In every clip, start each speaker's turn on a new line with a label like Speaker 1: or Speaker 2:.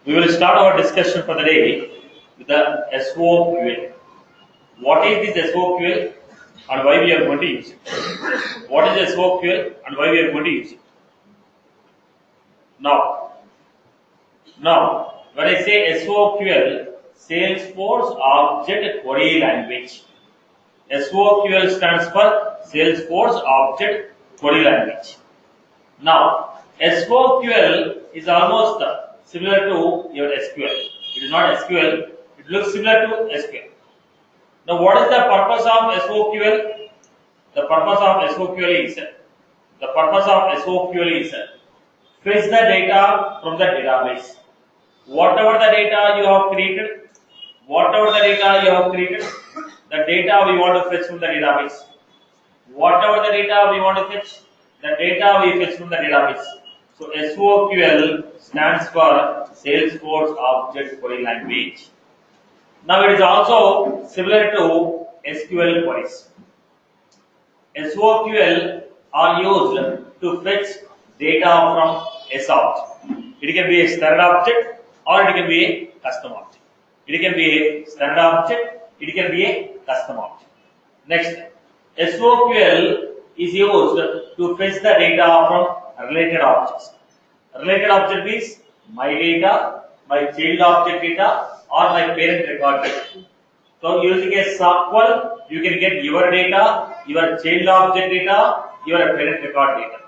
Speaker 1: We will start our discussion for the day with the SOQL. What is this SOQL and why we are going to use it? What is SOQL and why we are going to use it? Now, when I say SOQL, Salesforce Object Query Language. SOQL stands for Salesforce Object Query Language. Now, SOQL is almost similar to your SQL. It is not SQL, it looks similar to SQL. Now, what is the purpose of SOQL? The purpose of SOQL is fetch the data from the database. Whatever the data you have created, the data we want to fetch from the database. Whatever the data we want to fetch, the data we fetch from the database. So SOQL stands for Salesforce Object Query Language. Now it is also similar to SQL queries. SOQL are used to fetch data from S object. It can be a standard object or it can be a custom object. It can be a standard object, it can be a custom object. Next, SOQL is used to fetch the data from related objects. Related object is my data, my child object data, or my parent record data. So using a SOQL, you can get your data, your child object data, your parent record data.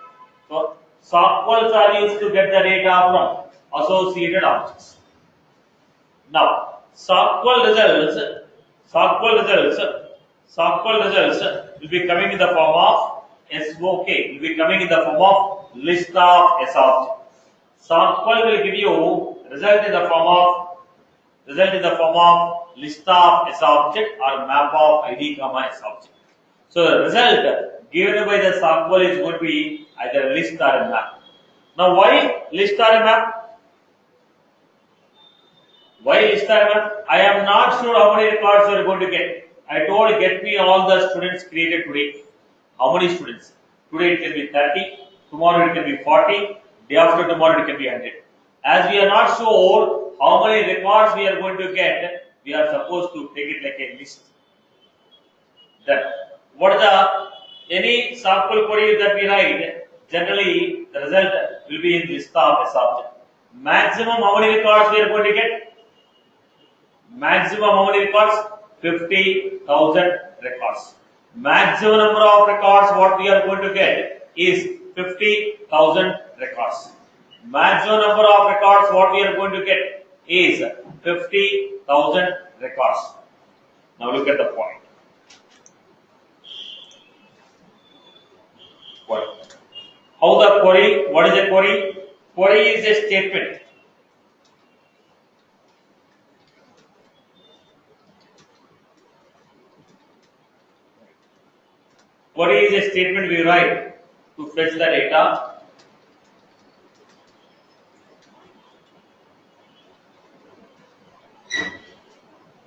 Speaker 1: So SOQLs are used to get the data from associated objects. Now SOQL results will be coming in the form of SOK, will be coming in the form of list of S object. SOQL will give you result in the form of list of S object or map of ID comma S object. So the result given by the SOQL is going to be either a list or a map. Now why list or a map? Why list or a map? I am not sure how many records you are going to get. I told get me all the students created today. How many students? Today it can be 30, tomorrow it can be 40, day after tomorrow it can be 100. As we are not sure how many records we are going to get, we are supposed to take it like a list. Then, what is any SOQL query that we write, generally the result will be in list of S object. Maximum how many records we are going to get? Maximum how many records? 50,000 records. Maximum number of records what we are going to get is 50,000 records. Maximum number of records what we are going to get is 50,000 records. Now look at the point. How the query? What is a query? Query is a statement. Query is a statement we write to fetch the data.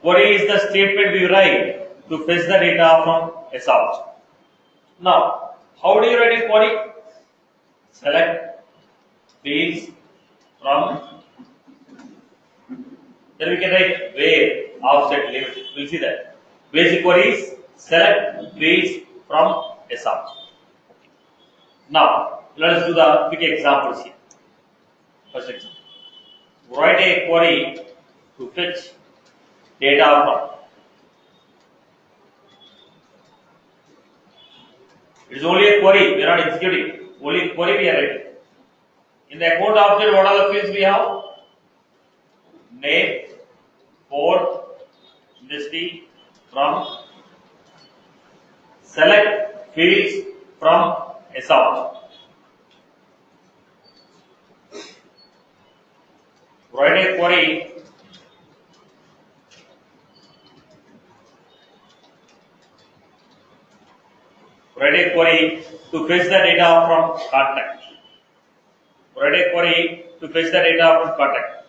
Speaker 1: Query is the statement we write to fetch the data from S object. Now, how do you write a query? Select fields from, then we can write where offset limit. We'll see that. Basic queries, select fields from S object. Now, let us do the quick examples here. First example. Write a query to fetch data from. It is only a query, we are not executing. Only query we are writing. In the account object, what are the fields we have? Name, code, industry, from. Select fields from S object. Write a query to fetch the data from contact.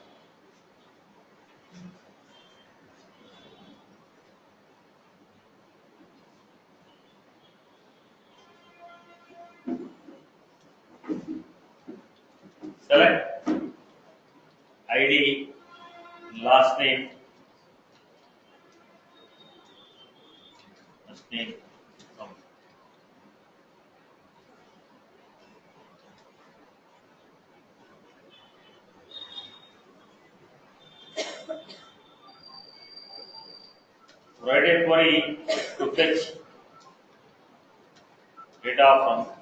Speaker 1: Select ID, last name, first name. Write a query to fetch data from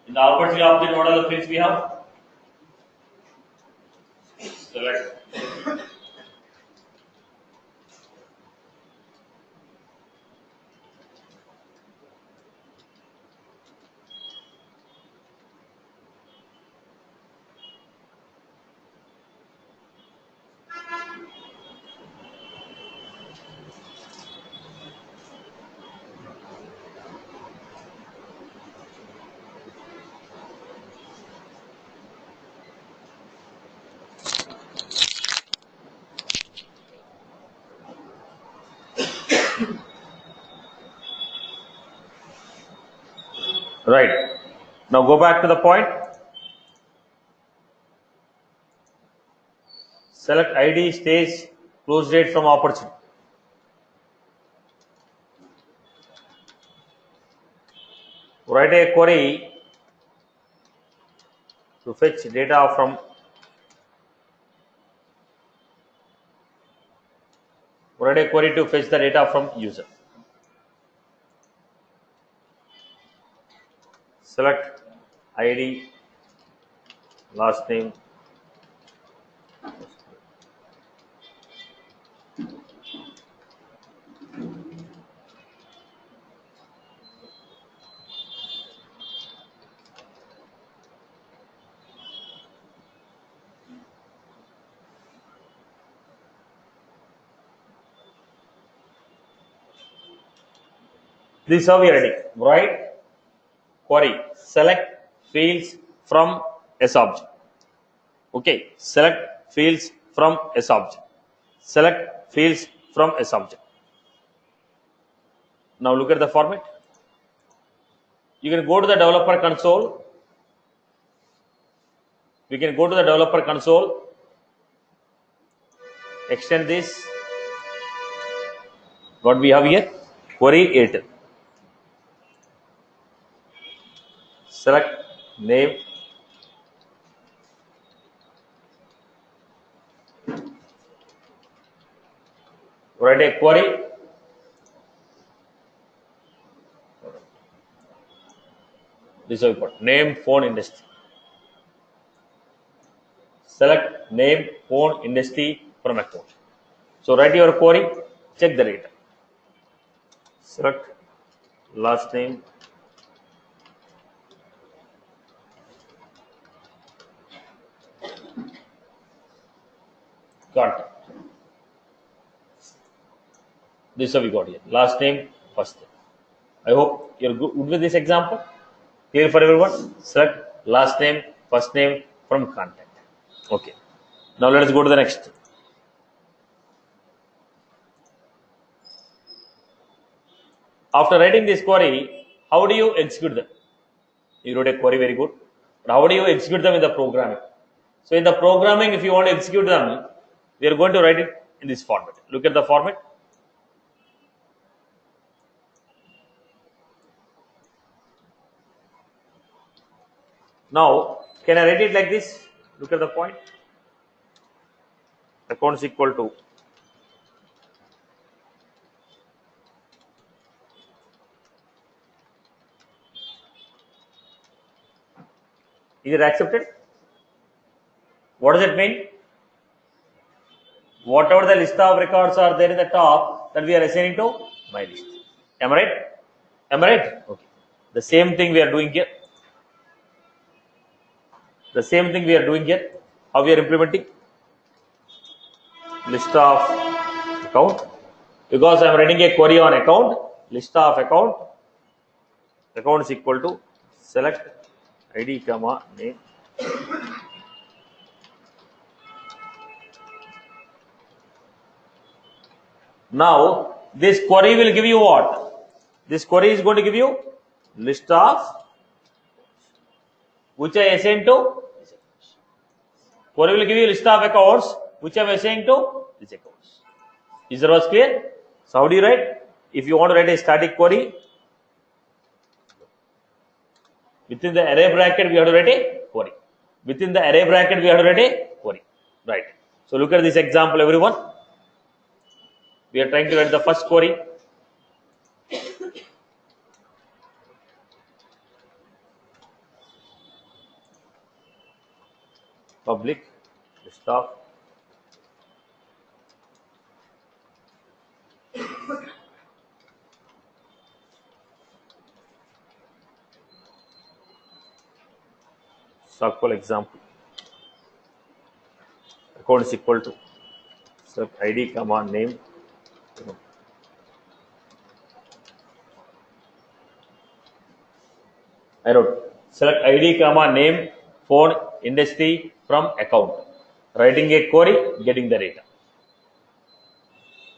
Speaker 1: in the opportunity object. What are the fields we have? Select. Right. Now go back to the point. Select ID, stage, close date from opportunity. Write a query to fetch data from the data from user. Select ID, last name. This is how we are writing. Write query. Select fields from S object. Okay. Select fields from S object. Select fields from S object. Now look at the format. You can go to the developer console. We can go to the developer console. Extend this. What we have here? Query Airtel. Select name. Write a query. This is how you put name, phone, industry. Select name, phone, industry from account. So write your query, check the data. Select last name, contact. This is how we got here. Last name, first name. I hope you're good with this example. Clear for everyone? Select last name, first name from contact. Okay. Now let us go to the next. After writing this query, how do you execute them? You wrote a query, very good. But how do you execute them in the programming? So in the programming, if you want to execute them, we are going to write it in this format. Look at the format. Now, can I write it like this? Look at the point. Accounts equal to is it accepted? What does it mean? Whatever the list of records are there in the top, that we are assigning to my list. Am I right? Am I right? Okay. The same thing we are doing here. The same thing we are doing here. How we are implementing? List of account. Because I am running a query on account, list of account. Account is equal to select ID, comma, name. Now, this query will give you what? This query is going to give you list of which I assign to. Query will give you list of accounts which I am assigned to these accounts. Is that was clear? So how do you write? If you want to write a static query, within the array bracket we have to write a query. Within the array bracket we have to write a query. Right. So look at this example, everyone. We are trying to write the first query. Public list of Sokl example. Account is equal to sub ID comma name. I wrote select ID comma name, phone, industry from account. Writing a query, getting the data.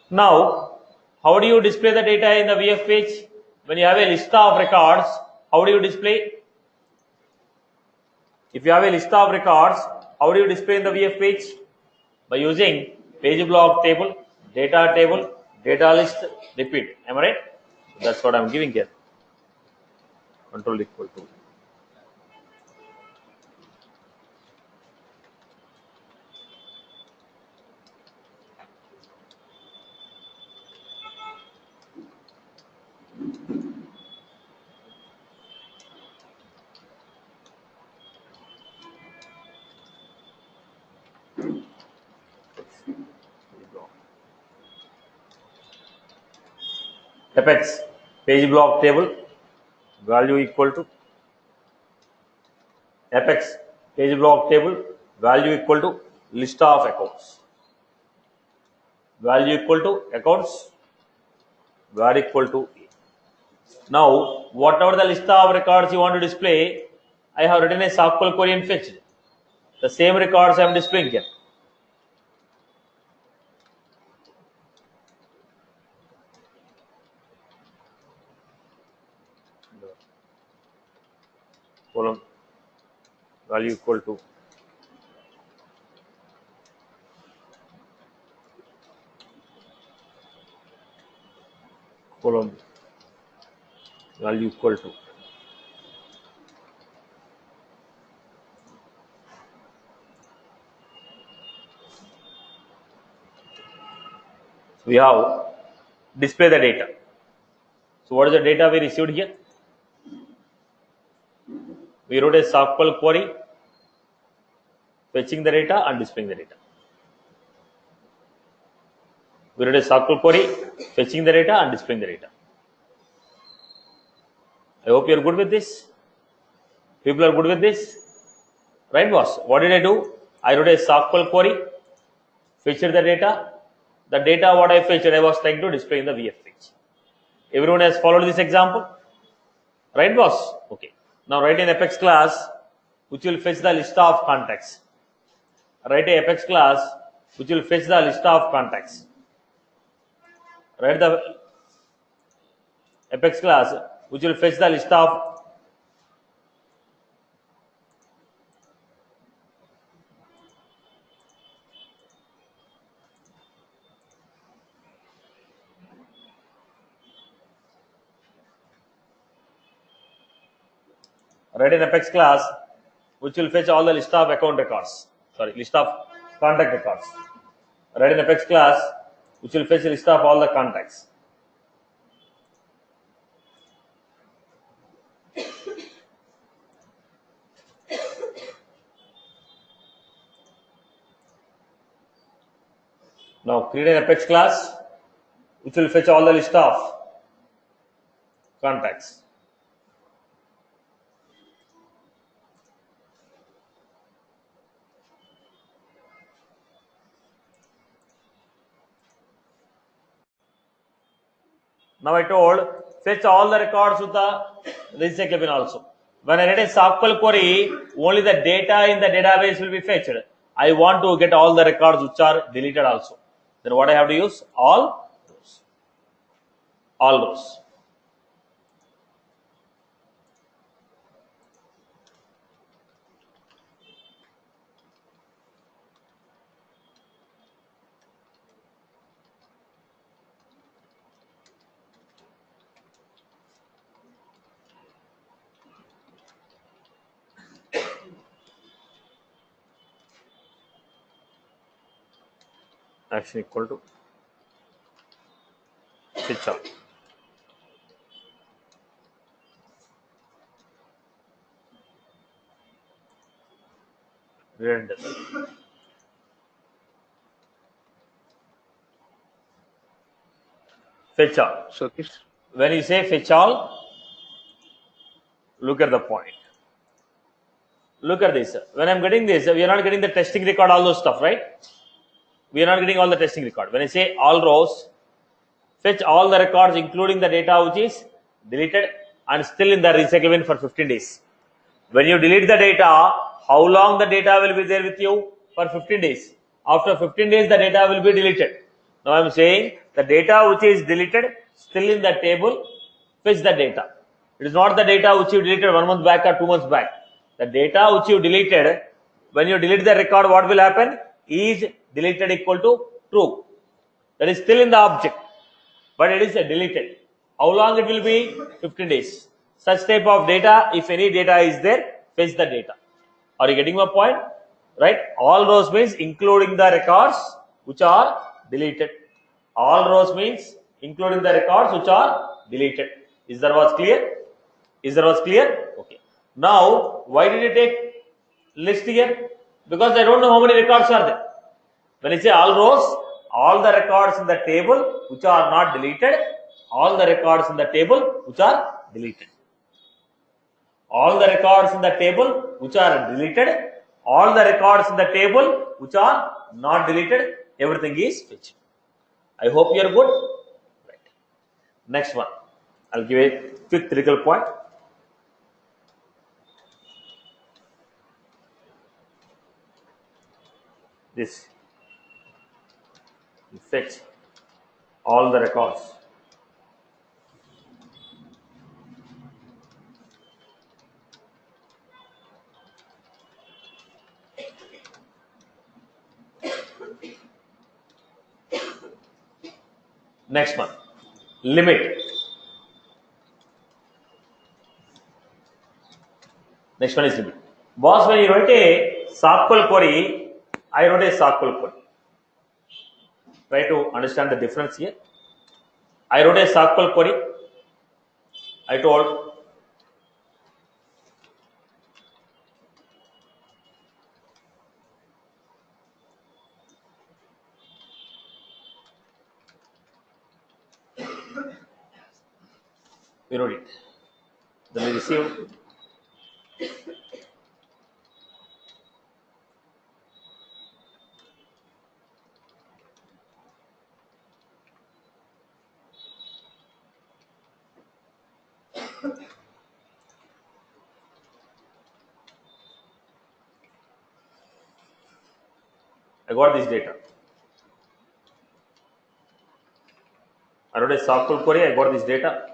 Speaker 1: Now, how do you display the data in the VF page? When you have a list of records, how do you display? If you have a list of records, how do you display in the VF page? By using page block table, data list, repeat. Am I right? So that's what I'm giving here. Control equal to. Apex page block table value equal to Apex page block table value equal to list of accounts. Value equal to accounts, var equal to A. Now, whatever the list of records you want to display, I have written a Sokl query and fetched. The same records I am displaying here. Column value equal to column value equal to we have display the data. So what is the data we received here? We wrote a Sokl query, fetching the data and displaying the data. We wrote a Sokl query, fetching the data and displaying the data. I hope you are good with this. People are good with this, right, boss? What did I do? I wrote a Sokl query, fetched the data. The data what I fetched, I was trying to display in the VF page. Everyone has followed this example, right, boss? Okay. Now write an Apex class which will fetch the list of contacts. Write a Apex class which will fetch the list of contacts. Write the Apex class which will fetch the list of write an Apex class which will fetch all the list of account records. Sorry, list of contact records. Write an Apex class which will fetch a list of all the contacts. Now create an Apex class which will fetch all the list of contacts. Now I told fetch all the records with the recycle bin also. When I write a Sokl query, only the data in the database will be fetched. I want to get all the records which are deleted also. Then what I have to use? All rows. action equal to fetch all. Redundant. Fetch all.
Speaker 2: So this
Speaker 1: When you say fetch all, look at the point. Look at this. When I'm getting this, we are not getting the testing record, all those stuff, right? We are not getting all the testing record. When I say all rows, fetch all the records including the data which is deleted and still in the recycle bin for 15 days. When you delete the data, how long the data will be there with you? For 15 days. After 15 days, the data will be deleted. Now I am saying the data which is deleted still in the table, fetch the data. It is not the data which you deleted 1 month back or 2 months back. The data which you deleted, when you delete the record, what will happen? Is deleted equal to true. That is still in the object, but it is deleted. How long it will be? 15 days. Such type of data, if any data is there, fetch the data. Are you getting my point? Right? All rows means including the records which are deleted. All rows means including the records which are deleted. Is that was clear? Is that was clear? Okay. Now, why did you take list here? Because I don't know how many records are there. When I say all rows, all the records in the table which are not deleted, all the records in the table which are deleted. All the records in the table which are deleted, all the records in the table which are not deleted, everything is fetched. I hope you are good. Right. Next one. I'll give a quick critical point. This. You fetch all the records. Next one. Limit. Next one is limit. Boss, when you write a Sokl query, I wrote a Sokl query. Try to understand the difference here. I wrote a Sokl query. I told we wrote it. Then we received. I got this data. I wrote a Sokl query. I got this data.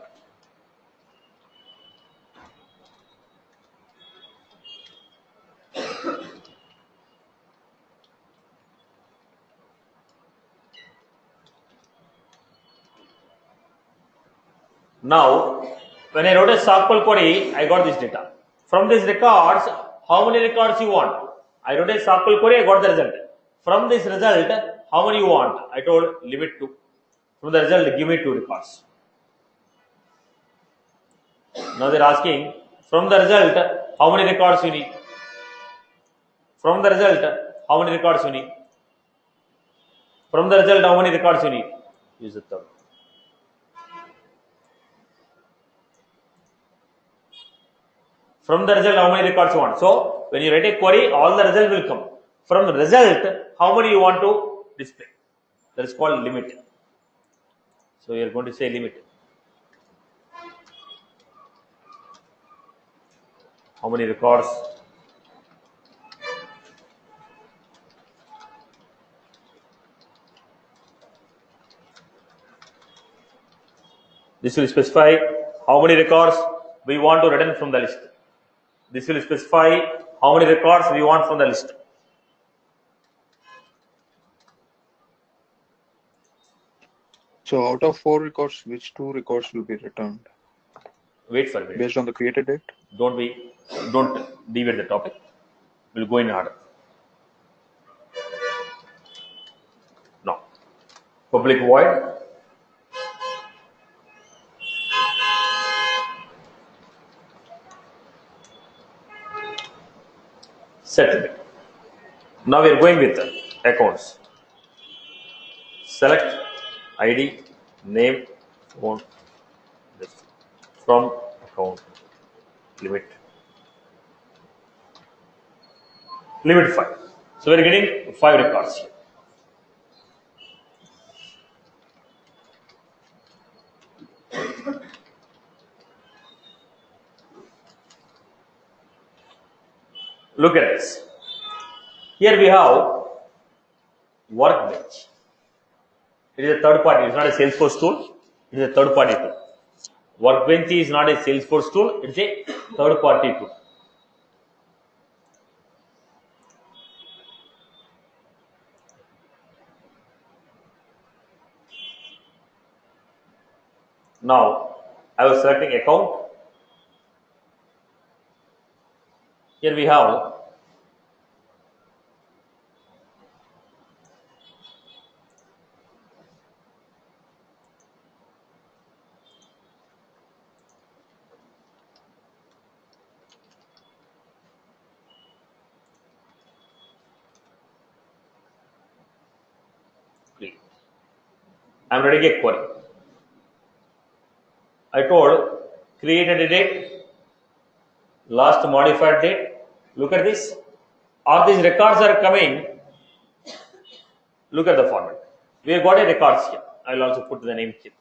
Speaker 1: Now, when I wrote a Sokl query, I got this data. From these records, how many records you want? I wrote a Sokl query, I got the result. From this result, how many you want? I told limit 2. From the result, give me 2 records. Now they are asking, from the result, how many records you need? From the result, how many records you need? From the result, how many records you need? Use the third. From the result, how many records you want? So, when you write a query, all the result will come. From the result, how many you want to display? That is called limit. So, you are going to say limit. How many records? This will specify how many records we want to return from the list. This will specify how many records we want from the list.
Speaker 2: So out of 4 records, which 2 records will be returned?
Speaker 1: Wait for a minute.
Speaker 2: Based on the created date?
Speaker 1: Don't deviate the topic. We'll go in order. Now, public void settlement. Now we are going with accounts. Select ID, name, phone, this from account, limit 5. So we are getting 5 records here. Look at this. Here we have workbench. It is a third party. It's not a Salesforce tool. It is a third party tool. Workbench is not a Salesforce tool. It's a third party tool. Now I was selecting account. Here we have I'm writing a query. I told created a date, last modified date. Look at this. All these records are coming. Look at the format. We have got a records here. I will also put the name here.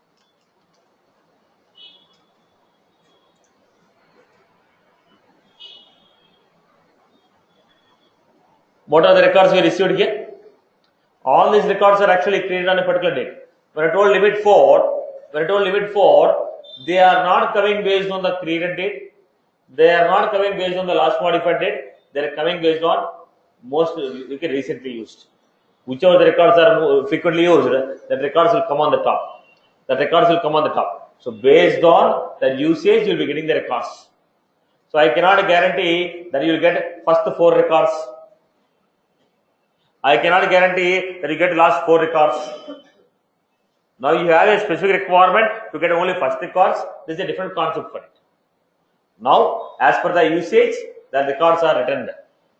Speaker 1: What are the records we received here? All these records are actually created on a particular date. When I told limit 4, they are not coming based on the created date. They are not coming based on the last modified date. They are coming based on most recently used. Whichever the records are frequently used, that records will come on the top. That records will come on the top. So based on the usage, you will be getting the records. So I cannot guarantee that you will get first 4 records. I cannot guarantee that you get last 4 records. Now you have a specific requirement to get only first records. This is a different concept for it. Now, as per the usage, the records are written.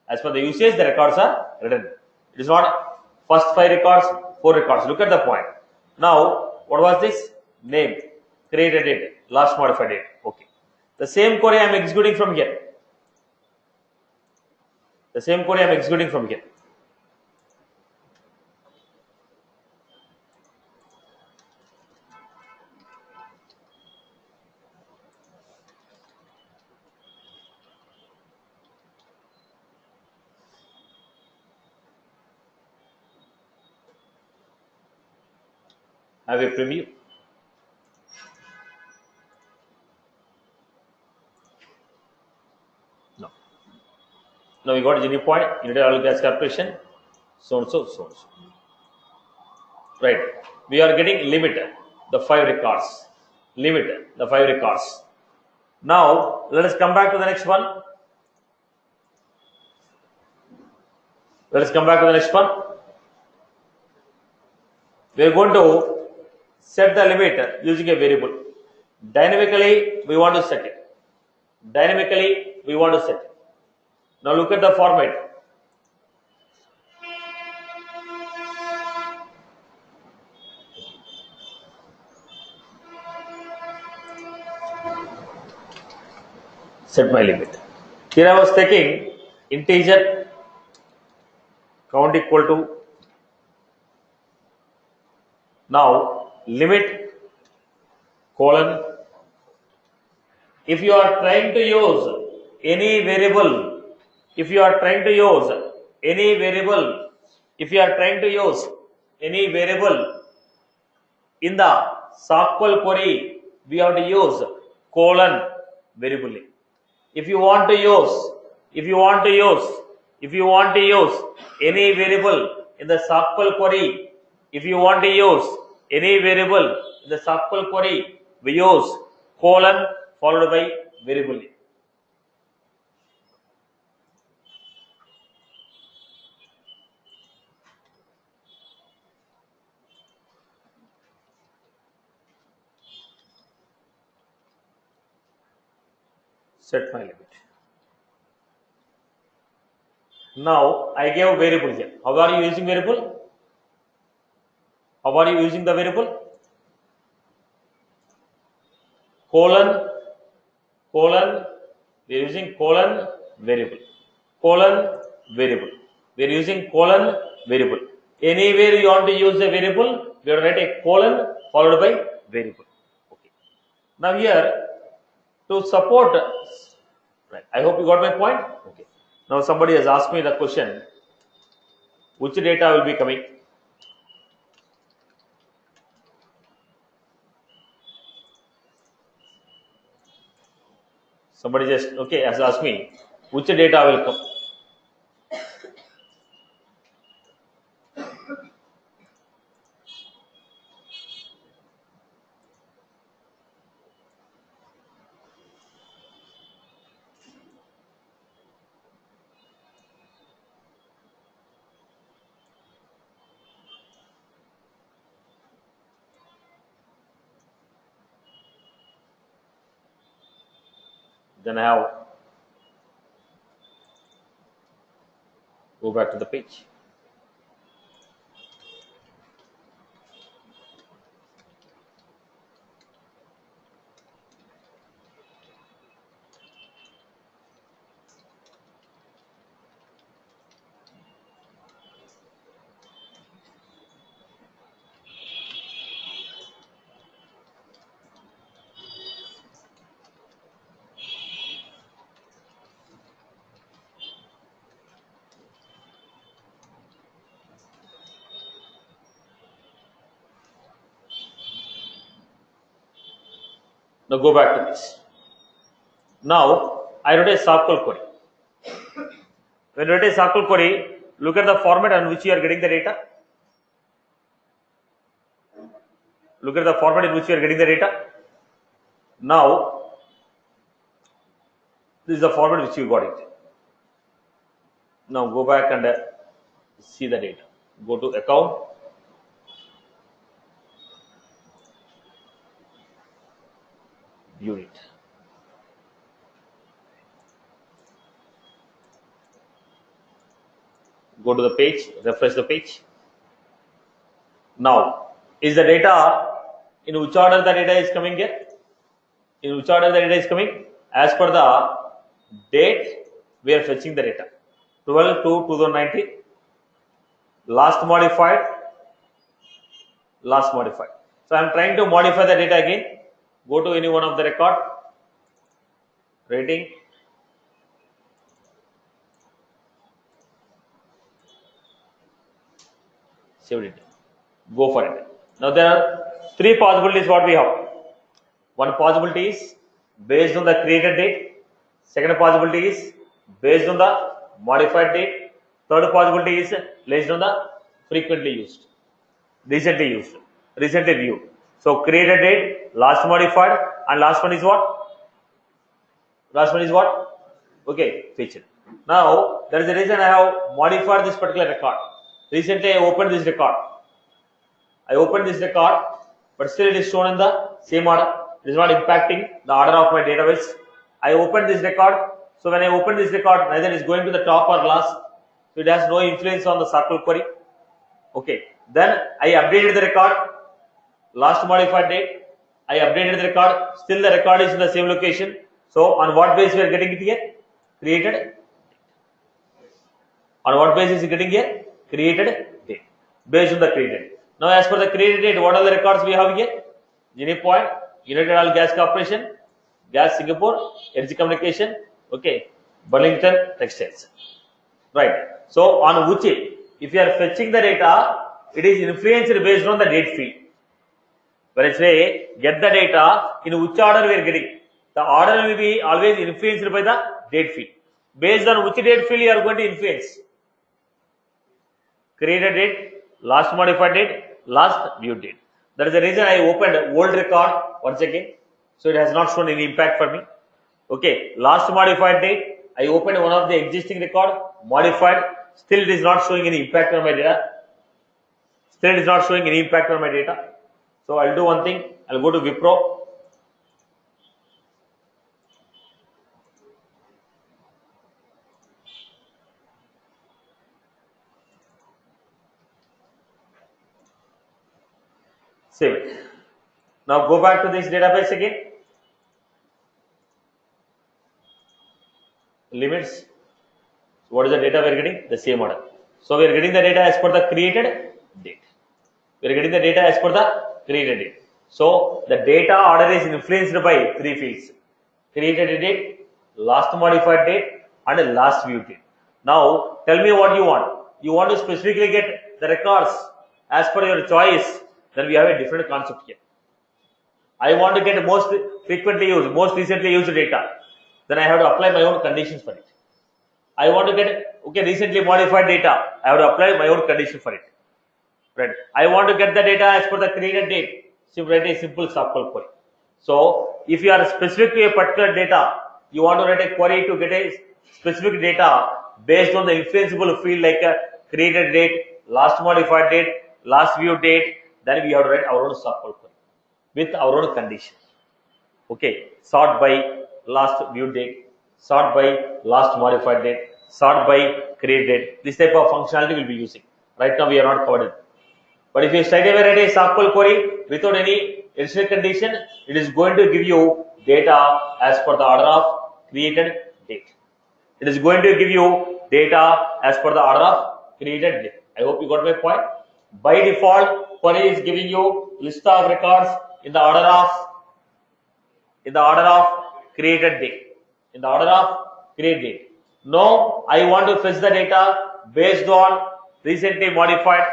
Speaker 1: As per the usage, the records are written. It is not first 5 records, 4 records. Look at the point. Now, what was this? Name, created date, last modified date. Okay. The same query I am executing from here. The same query I am executing from here. I have a preview. No. Now we got Gini point, unit oil gas calculation, so and so, so and so. Right. We are getting limit, the 5 records. Limit, the 5 records. Now, let us come back to the next one. Let us come back to the next one. We are going to set the limit using a variable. Dynamically, we want to set it. Dynamically, we want to set it. Now look at the format. Set my limit. Here I was taking integer count equal to now limit colon. If you are trying to use any variable, if you are trying to use any variable, if you are trying to use any variable in the Sokl query, we have to use colon variable name. If you want to use any variable in the Sokl query, if you want to use any variable in the Sokl query, we use colon followed by variable name. Set my limit. Now I gave a variable here. How are you using variable? How are you using the variable? Colon, colon, we are using colon variable. Colon variable. We are using colon variable. Anywhere you want to use a variable, we have to write a colon followed by variable. Okay. Now here to support, right, I hope you got my point. Okay. Now somebody has asked me the question, which data will be coming? Somebody just has asked me which data will come. Then I have go back to the page. Now go back to this. Now I wrote a Sokl query. When you write a Sokl query, look at the format on which you are getting the data. Look at the format in which you are getting the data. Now this is the format which you got it. Now go back and see the data. Go to account. View it. Go to the page, refresh the page. Now, is the data in which order the data is coming here? In which order the data is coming? As per the date, we are fetching the data. 12/2/2019. Last modified. So I am trying to modify the data again. Go to any one of the record. Rating. Save it. Go for it. Now there are three possibilities what we have. One possibility is based on the created date. Second possibility is based on the modified date. Third possibility is based on the frequently used, recently viewed. So created date, last modified, and last one is what? Okay, featured. Now there is a reason I have modified this particular record. Recently I opened this record. But still it is shown in the same order. It is not impacting the order of my database. I opened this record. So when I open this record, neither is going to the top or last. So it has no influence on the Sokl query. Okay. Then I updated the record. Last modified date. I updated the record. Still the record is in the same location. So on what basis we are getting it here? Created. On what basis is it getting here? Created date. Based on the created date. Now as per the created date, what are the records we have here? Unit Point, United Oil Gas Corporation, Gas Singapore, Energy Communication, okay, Burlington Textiles. Right. So on which, if you are fetching the data, it is influenced based on the date field. When I say get the data, in which order we are getting, the order will be always influenced by the date field. Based on which date field you are going to influence? Created date, last modified date, last viewed date. That is the reason I opened old record once again. So it has not shown any impact for me. Okay, last modified date, I opened one of the existing record, modified, still it is not showing any impact on my data. So I'll do one thing, I'll go to Wipro. Save it. Now go back to this database again. Limits. What is the data we are getting? The same order. So we are getting the data as per the created date. We are getting the data as per the created date. So the data order is influenced by three fields: created date, last modified date, and last viewed date. Now tell me what you want. You want to specifically get the records as per your choice. Then we have a different concept here. I want to get most frequently used, most recently used data. Then I have to apply my own conditions for it. I want to get recently modified data. I have to apply my own condition for it. Right. I want to get the data as per the created date. So write a simple Sokl query. So if you are specific to a particular data, you want to write a query to get a specific data based on the influenceable field like a created date, last modified date, last view date. Then we have to write our own Sokl query with our own condition. Okay, sort by last view date, sort by last modified date, sort by create date. This type of functionality will be using. Right now we are not covered. But if you straight away write a Sokl query without any additional condition, it is going to give you data as per the order of created date. It is going to give you data as per the order of created date. I hope you got my point. By default, query is giving you list of records in the order of created date. In the order of create date. Now I want to fetch the data based on recently modified,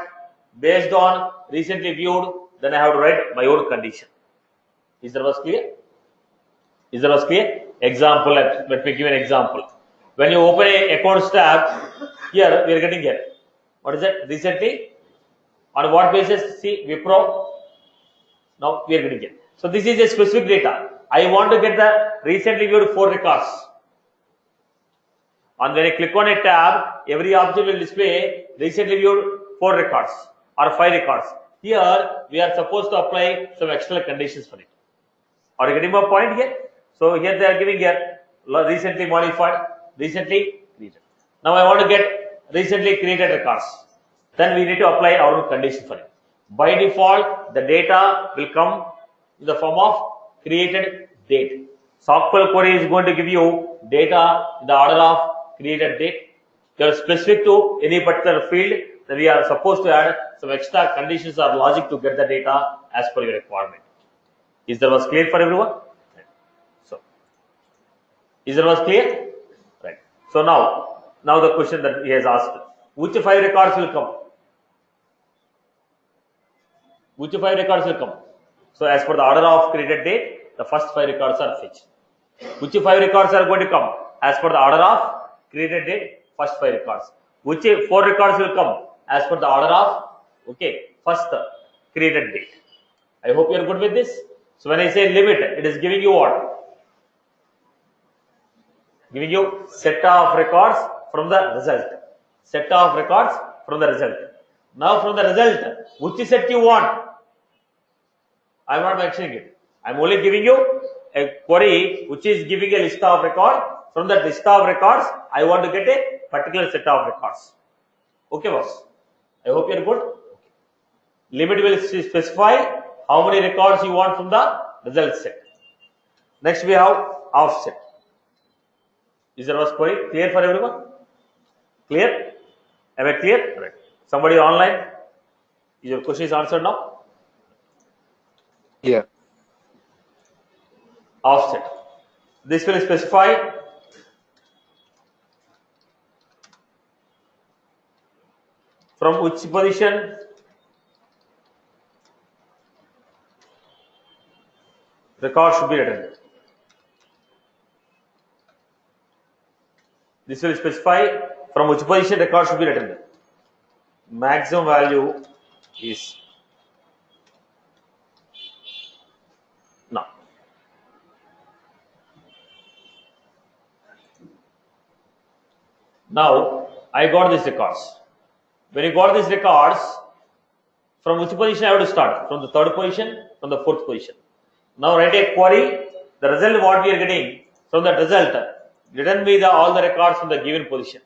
Speaker 1: based on recently viewed. Then I have to write my own condition. Is that was clear? Is that was clear? Example. Let me give an example. When you open a accounts tab, here we are getting here. What is it? Recently. On what basis? See Wipro. Now we are getting here. So this is a specific data. I want to get the recently viewed 4 records. And when I click on a tab, every object will display recently viewed 4 records or 5 records. Here we are supposed to apply some external conditions for it. Are you getting my point here? So here they are giving here recently modified, recently created. Now I want to get recently created records. Then we need to apply our own condition for it. By default, the data will come in the form of created date. Sokl query is going to give you data in the order of created date. They are specific to any particular field. Then we are supposed to add some extra conditions or logic to get the data as per your requirement. Is that was clear for everyone? So, is that was clear? Right. So now the question that he has asked: which 5 records will come? Which 5 records will come? So as per the order of created date, the first 5 records are fetched. Which 5 records are going to come? As per the order of created date, first 5 records. Which 4 records will come? As per the order of first created date. I hope you are good with this. So when I say limit, it is giving you what? Giving you set of records from the result. Set of records from the result. Now from the result, which set you want? I am not mentioning it. I am only giving you a query which is giving a list of records. From that list of records, I want to get a particular set of records. Okay, boss. I hope you are good. Okay. Limit will specify how many records you want from the result set. Next we have offset. Is there was query clear for everyone? Clear? Am I clear? Right. Somebody online? Is your question is answered now?
Speaker 2: Yeah.
Speaker 1: Offset. This will specify from which position record should be written. This will specify from which position record should be written. Maximum value is now. Now I got these records. When you got these records, from which position I have to start? From the 3rd position, from the 4th position. Now write a query. The result what we are getting from that result, return me all the records from the given position.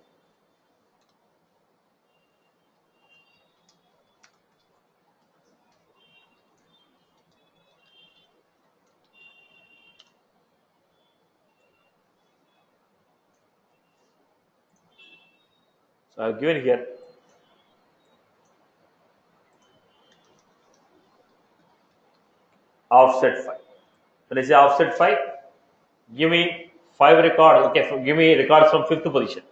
Speaker 1: So I have given here offset 5. When I say offset 5, give me 5 records. Okay, give me records from 5th position.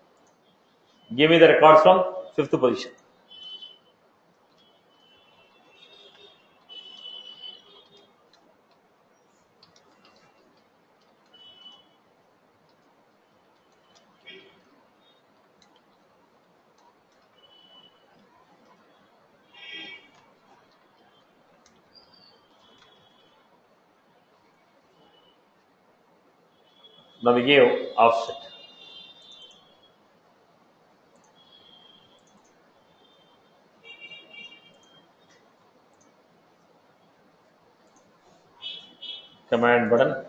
Speaker 1: Give me the records from 5th position. Now we give offset. Command button.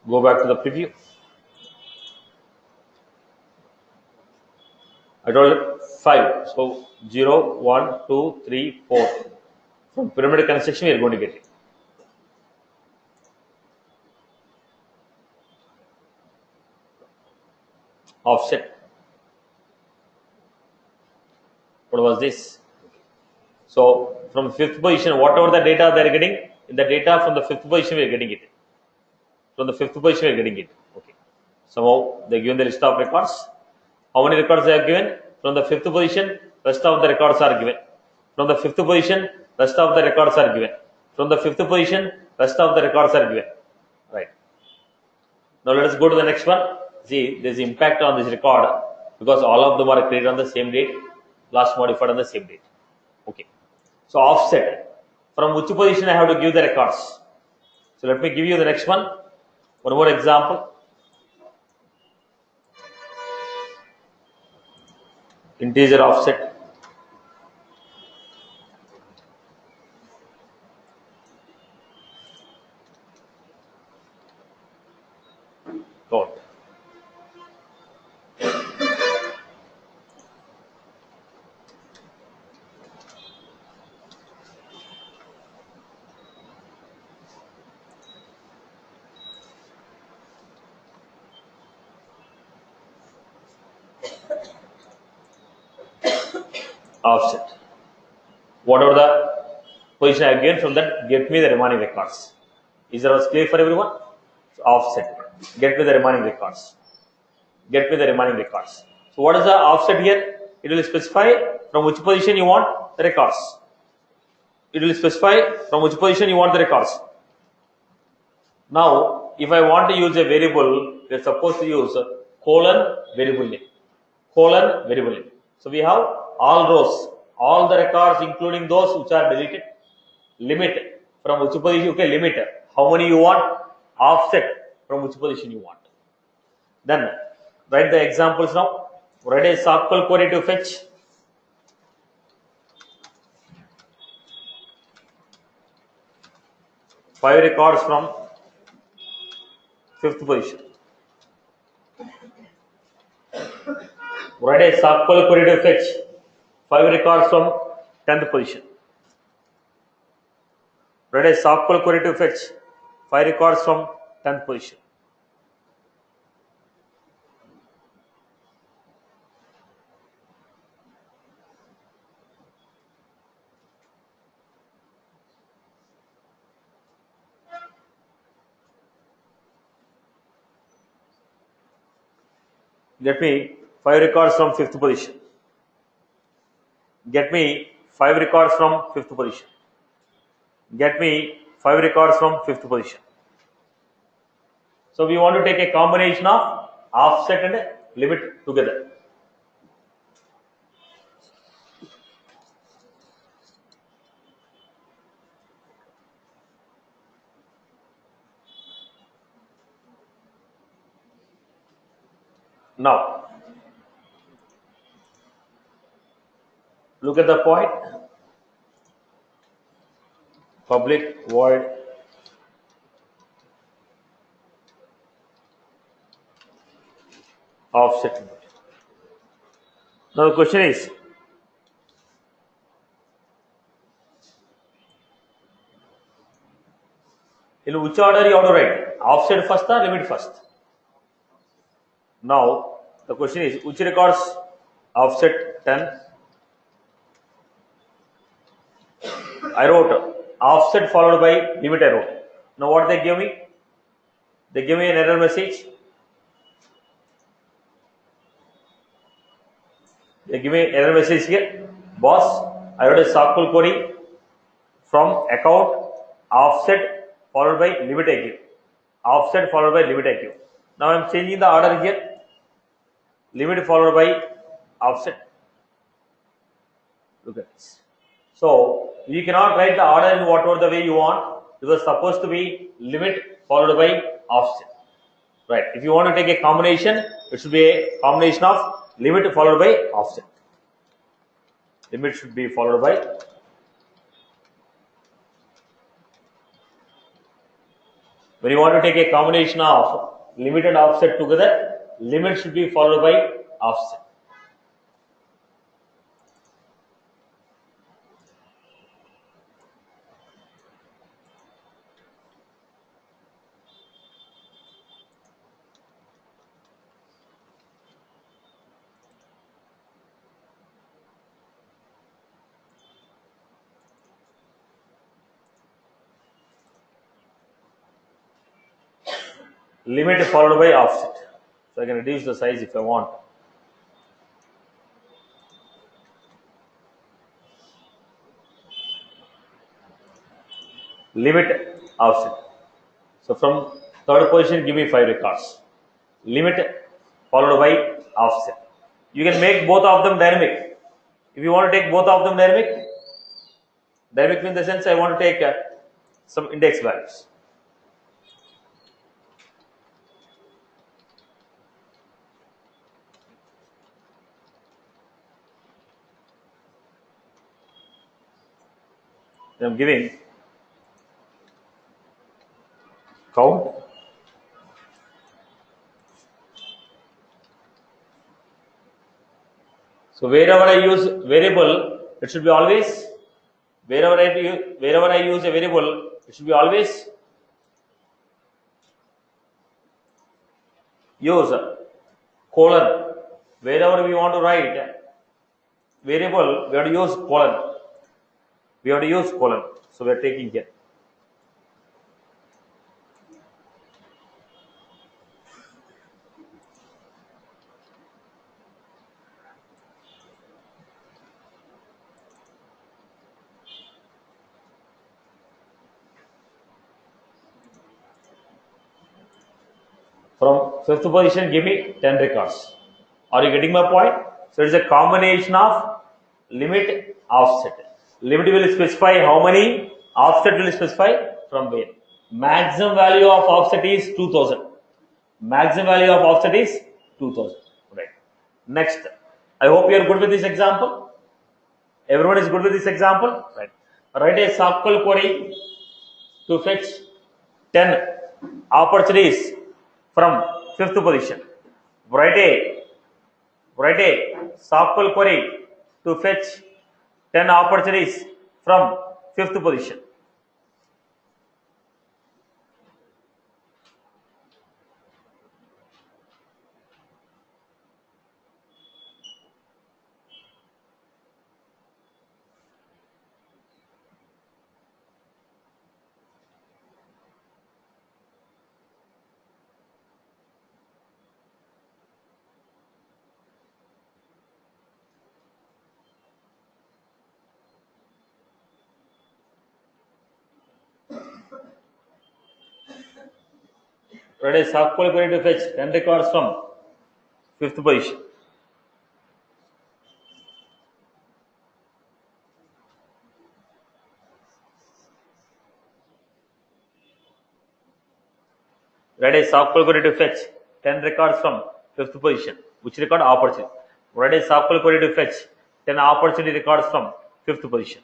Speaker 1: Go back to the preview. I told 5. So 0, 1, 2, 3, 4. From pyramid construction, we are going to get it. Offset. What was this? So from 5th position, whatever the data they are getting, in the data from the 5th position, we are getting it. From the 5th position, we are getting it. Okay. Somehow they given the list of records. How many records they have given? From the 5th position, rest of the records are given. From the 5th position, rest of the records are given. From the 5th position, rest of the records are given. Right. Now let us go to the next one. See, there is impact on this record because all of them are created on the same date, last modified on the same date. Okay. So offset. From which position I have to give the records? So let me give you the next one. One more example. Integer offset. Dot. Offset. Whatever the position I have given, from that get me the remaining records. Is that was clear for everyone? So offset. Get me the remaining records. Get me the remaining records. So what is the offset here? It will specify from which position you want the records. It will specify from which position you want the records. Now, if I want to use a variable, we are supposed to use colon variable name. Colon variable name. So we have all rows, all the records including those which are deleted. Limit from which position, okay, limit how many you want, offset from which position you want. Then write the examples now. Write a Sokl query to fetch five records from 5th position. Write a Sokl query to fetch five records from 10th position. Write a Sokl query to fetch five records from 10th position. Get me five records from 5th position. Get me five records from 5th position. Get me five records from 5th position. So we want to take a combination of offset and limit together. Now, look at the point. Public void offset. Now the question is, in which order you have to write? Offset first or limit first? Now the question is which records offset 10? I wrote offset followed by limit I wrote. Now what they give me? They give me an error message. They give me an error message here. Boss, I wrote a Sokl query from account offset followed by limit I give. Offset followed by limit I give. Now I am changing the order here. Limit followed by offset. Look at this. So you cannot write the order in whatever the way you want. It was supposed to be limit followed by offset. Right. If you want to take a combination, it should be a combination of limit followed by offset. Limit should be followed by. When you want to take a combination of limit and offset together, limit should be followed by offset. Limit followed by offset. So I can reduce the size if I want. Limit offset. So from third position, give me 5 records. Limit followed by offset. You can make both of them dynamic. If you want to take both of them dynamic means the sense I want to take some index values. I am giving count. So wherever I use variable, it should be always wherever I use a variable, it should be always use colon. Wherever we want to write variable, we have to use colon. We have to use colon. So we are taking here. From fifth position, give me 10 records. Are you getting my point? So it's a combination of limit offset. Limit will specify how many, offset will specify from where. Maximum value of offset is 2000. Maximum value of offset is 2000. Right. Next, I hope you are good with this example. Everyone is good with this example. Right. Write a Sokl query to fetch 10 opportunities from fifth position. Write a Sokl query to fetch 10 opportunities from fifth position. Write a Sokl query to fetch 10 records from fifth position. Write a Sokl query to fetch 10 records from fifth position. Which record? Opportunity. Write a Sokl query to fetch 10 opportunity records from fifth position.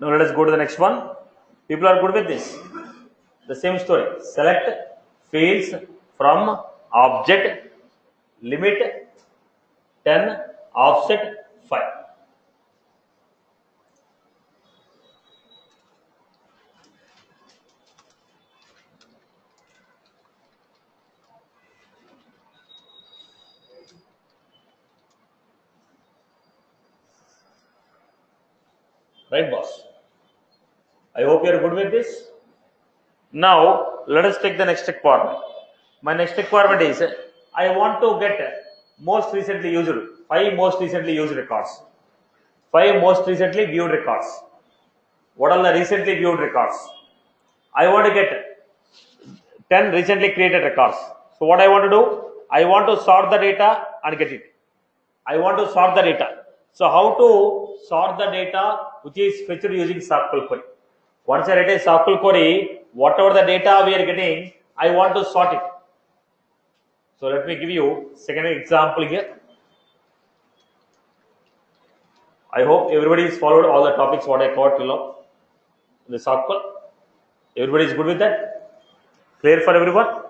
Speaker 1: Now let us go to the next one. People are good with this. The same story. Select fields from object limit 10 offset 5. Right, boss? I hope you are good with this. Now let us take the next requirement. My next requirement is I want to get most recently used 5 most recently used records. 5 most recently viewed records. What are the recently viewed records? I want to get 10 recently created records. So what I want to do? I want to sort the data and get it. I want to sort the data. So how to sort the data which is fetched using Sokl query? Once I write a Sokl query, whatever the data we are getting, I want to sort it. So let me give you second example here. I hope everybody has followed all the topics what I taught till now in the Sokl. Everybody is good with that? Clear for everyone?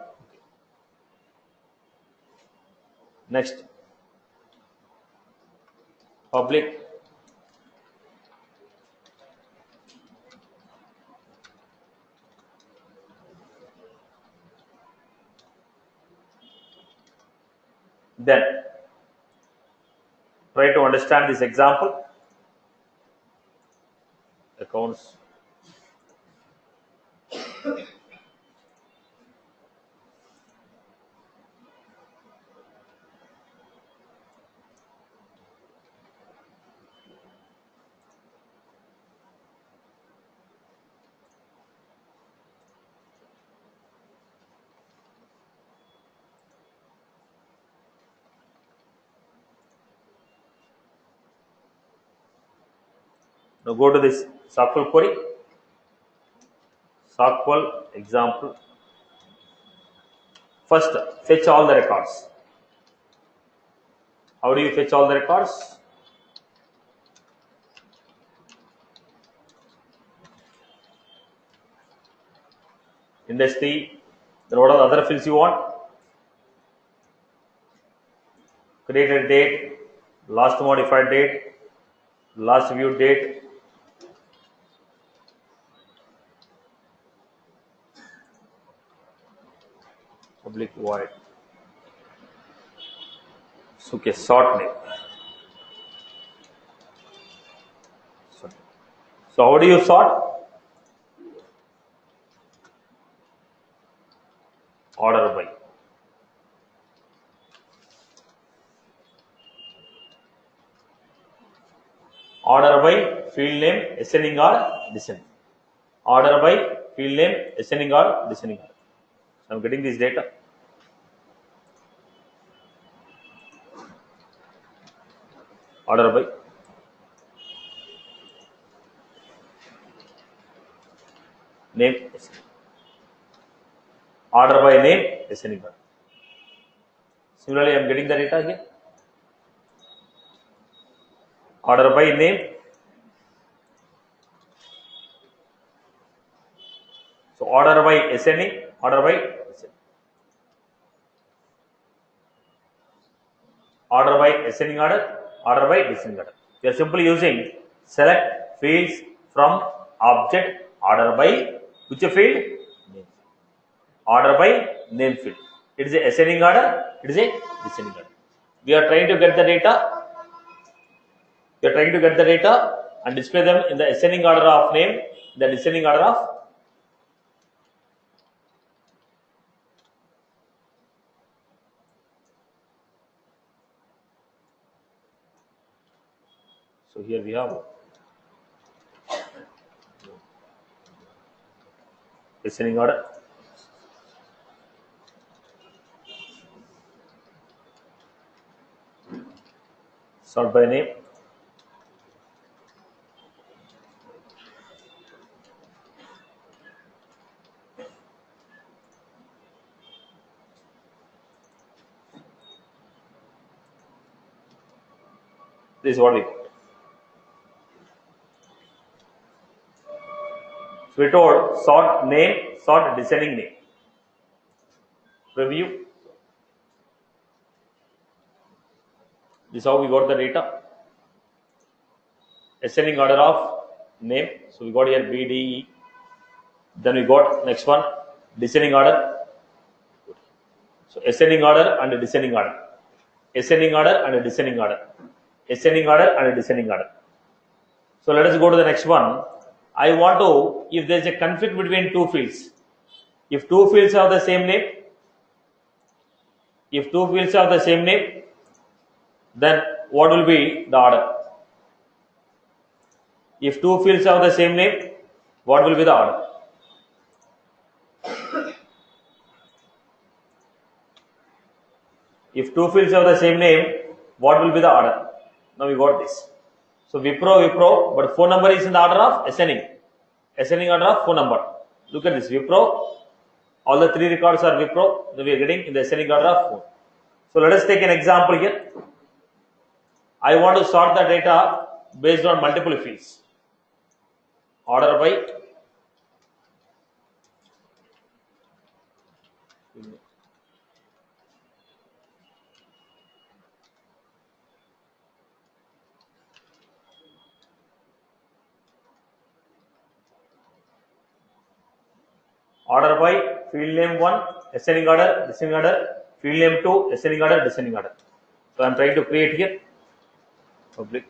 Speaker 1: Next, public. Then try to understand this example. Accounts. Now go to this Sokl query. Sokl example. First, fetch all the records. How do you fetch all the records? Industry. Then what are the other fields you want? Created date, last modified date, last viewed date. Public void. So, okay, sort name. So how do you sort? Order by. Order by field name, ascending or descending. Order by field name, ascending or descending. So I'm getting this data. Order by. Name. Order by name, ascending order. Similarly, I'm getting the data here. Order by name. So order by ascending, order by ascending. Order by ascending order by descending order. We are simply using select fields from object order by which field? Name. Order by name field. It is a ascending order, it is a descending order. We are trying to get the data. We are trying to get the data and display them in the ascending order of name, the descending order of. So here we have ascending order. Sort by name. This is what we got. So we told sort name, sort descending name. Review. This is how we got the data. Ascending order of name. So we got here B, D, E. Then we got next one descending order. So ascending order and descending order. Ascending order and descending order. Ascending order and descending order. So let us go to the next one. I want to, if there is a conflict between two fields, if two fields have the same name, then what will be the order? If two fields have the same name, what will be the order? If two fields have the same name, what will be the order? Now we got this. So Wipro, but phone number is in the order of ascending. Ascending order of phone number. Look at this. Wipro, all the three records are Wipro. Then we are getting in the ascending order of phone. So let us take an example here. I want to sort the data based on multiple fields. Order by field name 1, ascending order, descending order, field name 2, ascending order, descending order. So I am trying to create here public.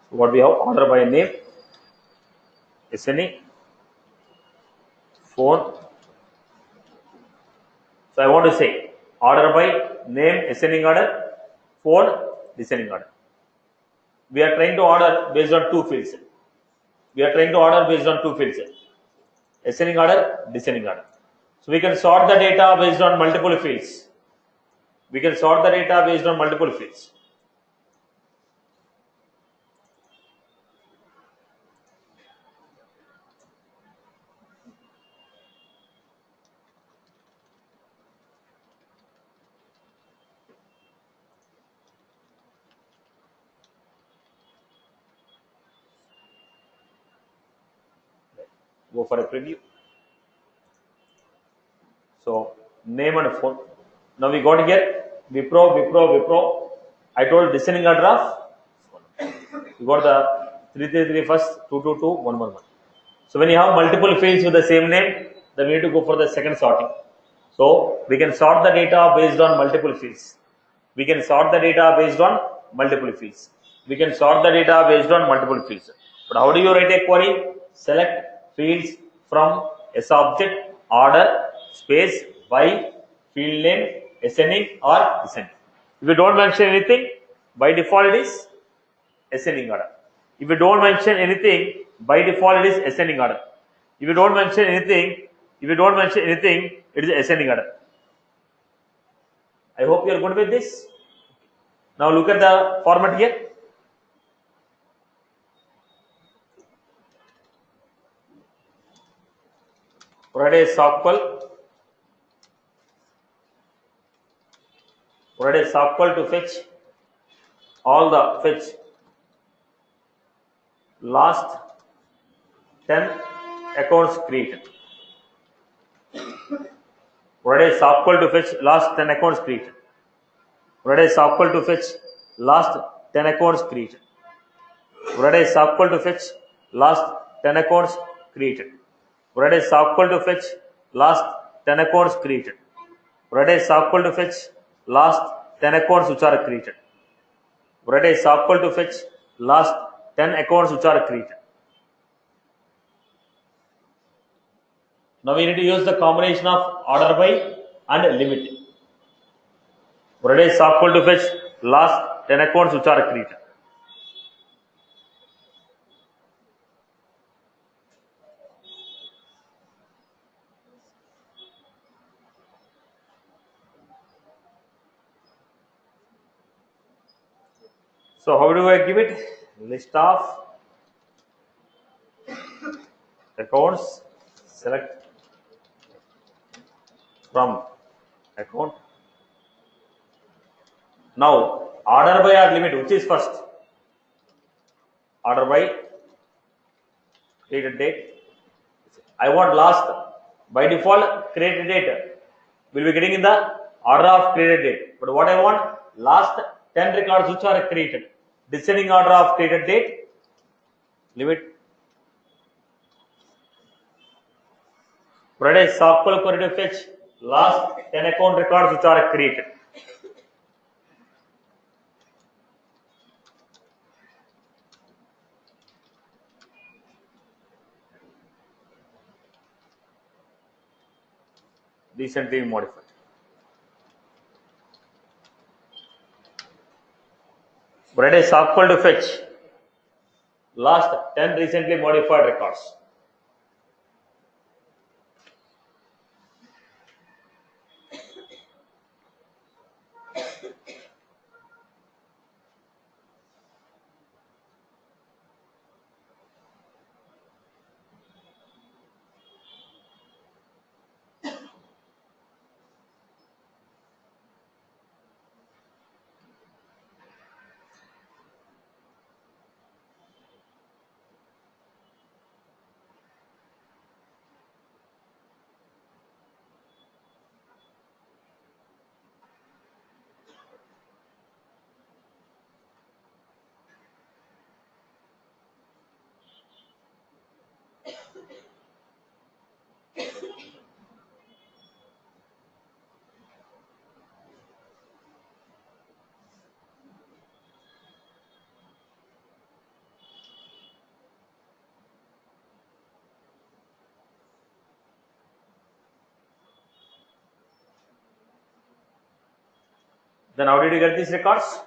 Speaker 1: So what we have? Order by name, ascending, phone. So I want to say order by name, ascending order, phone, descending order. We are trying to order based on two fields. Ascending order, descending order. So we can sort the data based on multiple fields. Go for a preview. So name and phone. Now we got here Wipro. I told descending order of. You got the 333 first, 222, 111. So when you have multiple fields with the same name, then we need to go for the second sorting. So we can sort the data based on multiple fields. But how do you write a query? Select fields from a subject, order, space, by, field name, ascending or descending. If you don't mention anything, by default it is ascending order. If you don't mention anything, by default it is ascending order. If you don't mention anything, it is ascending order. I hope you are good with this. Now look at the format here. Write a Sokl to fetch all the last 10 accounts created. Write a Sokl to fetch last 10 accounts created. Write a Sokl to fetch last 10 accounts created. Write a Sokl to fetch last 10 accounts created. Write a Sokl to fetch last 10 accounts created. Write a Sokl to fetch last 10 accounts which are created. Write a Sokl to fetch last 10 accounts which are created. Now we need to use the combination of order by and limit. Write a Sokl to fetch last 10 accounts which are created. So how do I give it? List of accounts, select from account. Now order by or limit, which is first? Order by created date. I want last. By default, created date will be getting in the order of created date. But what I want, last 10 records which are created. Descending order of created date, limit. Dev Sokl query to fetch last 10 account records which are created. Recently modified. Dev Sokl to fetch last 10 recently modified records. Then how did you get these records?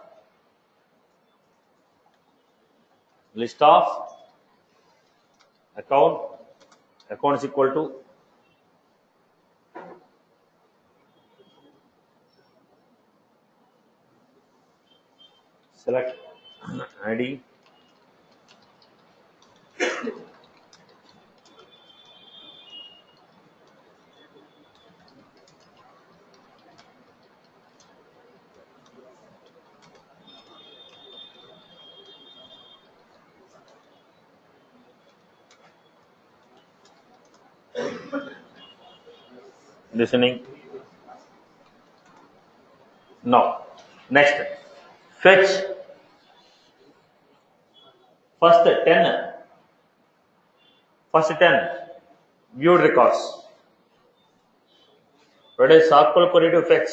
Speaker 1: List of account is equal to select ID listening. Now, next fetch first 10 viewed records. Dev Sokl query to fetch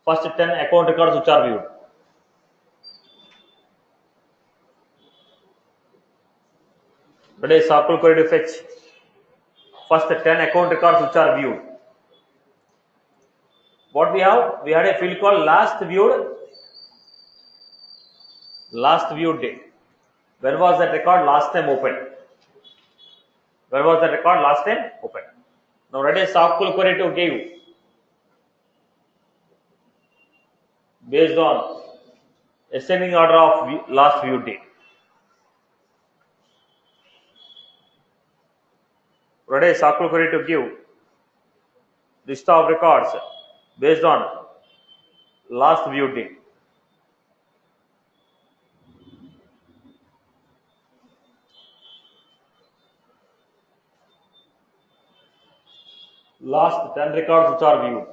Speaker 1: first 10 account records which are viewed. Dev Sokl query to fetch first 10 account records which are viewed. What we have? We had a field called last viewed date. When was that record last time opened? When was that record last time opened? Now Dev Sokl query to give based on ascending order of last viewed date. Dev Sokl query to give list of records based on last viewed date. Last 10 records which are viewed.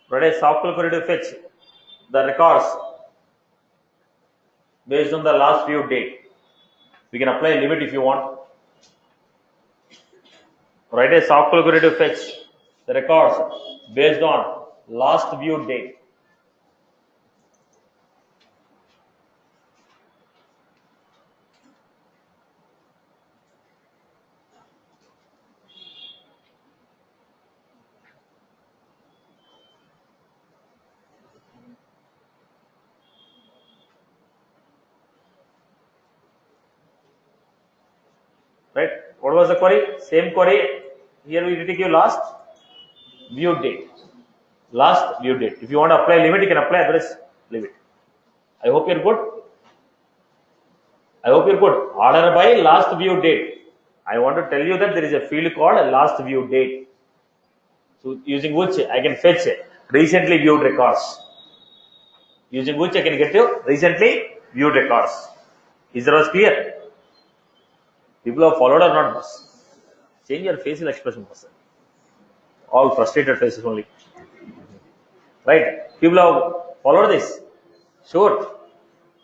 Speaker 1: Dev Sokl query to fetch the records based on the last viewed date. We can apply a limit if you want. Dev Sokl query to fetch the records based on last viewed date. Right? What was the query? Same query. Here we need to give last viewed date. Last view date. If you want to apply limit, you can apply, otherwise leave it. I hope you're good. I hope you're good. Order by last view date. I want to tell you that there is a field called last view date. So using which I can fetch recently viewed records. Using which I can get you recently viewed records. Is that was clear? People have followed or not, boss? Change your facial expression, boss. All frustrated faces only. Right? People have followed this. Sure.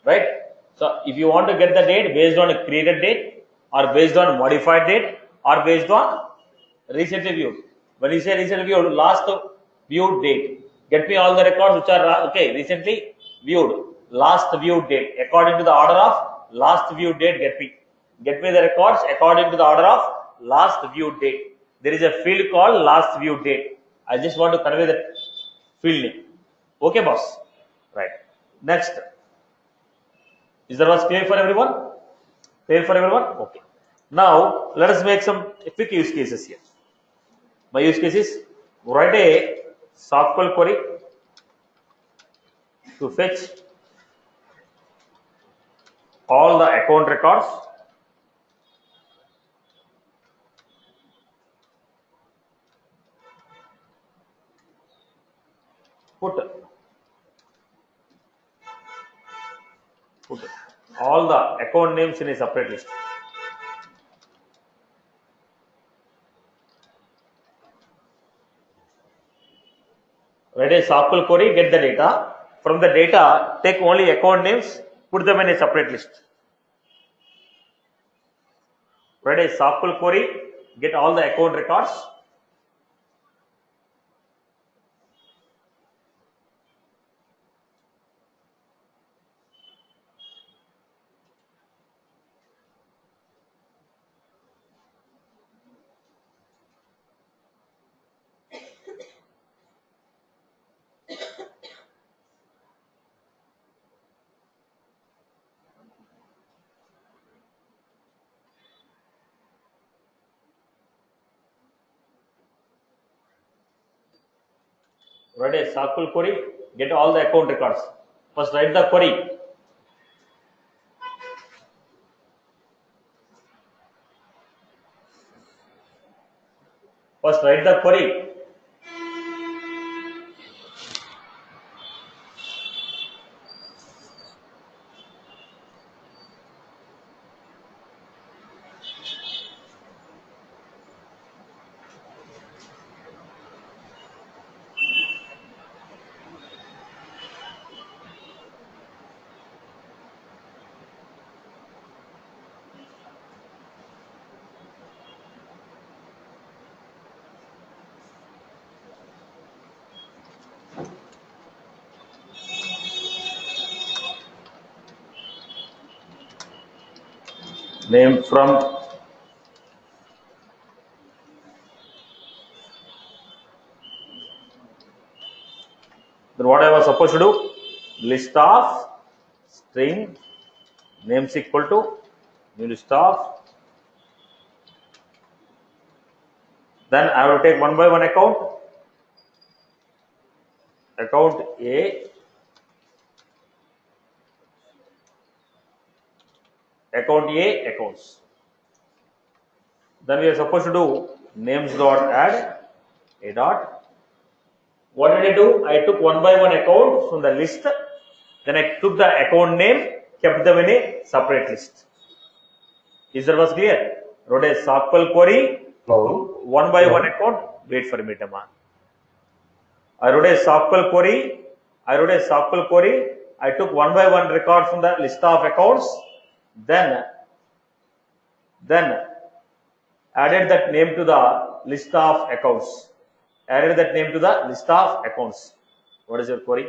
Speaker 1: Right? So if you want to get the date based on a created date or based on modified date or based on recently viewed. When you say recently viewed, last viewed date. Get me all the records which are recently viewed. Last viewed date. According to the order of last viewed date, get me. Get me the records according to the order of last viewed date. There is a field called last viewed date. I just want to convey that field name. Okay, boss. Right. Next. Is that was clear for everyone? Clear for everyone? Okay. Now let us make some quick use cases here. My use case is write a Sokl query to fetch all the account records put all the account names in a separate list. Write a Sokl query, get the data. From the data, take only account names, put them in a separate list. Write a Sokl query, get all the account records. Write a Sokl query, get all the account records. First write the query. First write the query. Name from then what I was supposed to do? List of string names equal to new list of. Then I will take one by one account. Account A, account A, accounts. Then we are supposed to do names dot add a dot. What did I do? I took one by one account from the list. Then I took the account name, kept them in a separate list. Is that was clear? Wrote a Sokl query, one by one account. Wait for a minute, man. I wrote a Sokl query. I took one by one record from the list of accounts. Then added that name to the list of accounts. What is your query?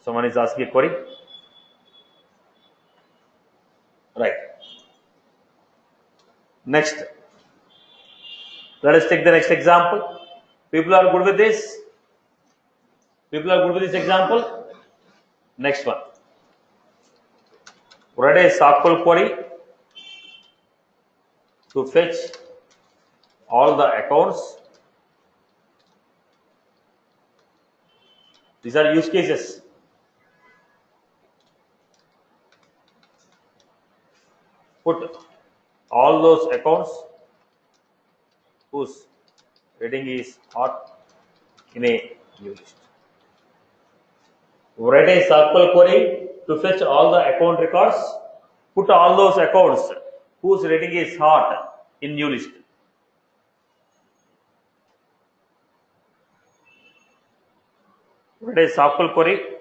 Speaker 1: Someone is asking a query. Right. Next. Let us take the next example. People are good with this? Example? Next one. Write a Sokl query to fetch all the accounts. These are use cases. Put all those accounts whose rating is hot in a new list. Write a SQL query to fetch all the account records. Put all those accounts whose rating is hot in new list. Write a SQL query.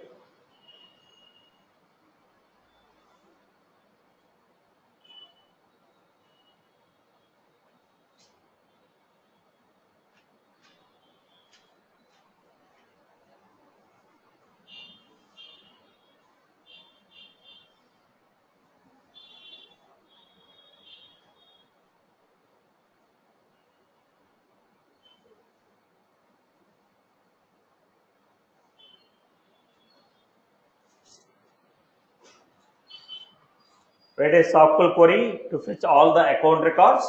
Speaker 1: Write a SQL query to fetch all the account records.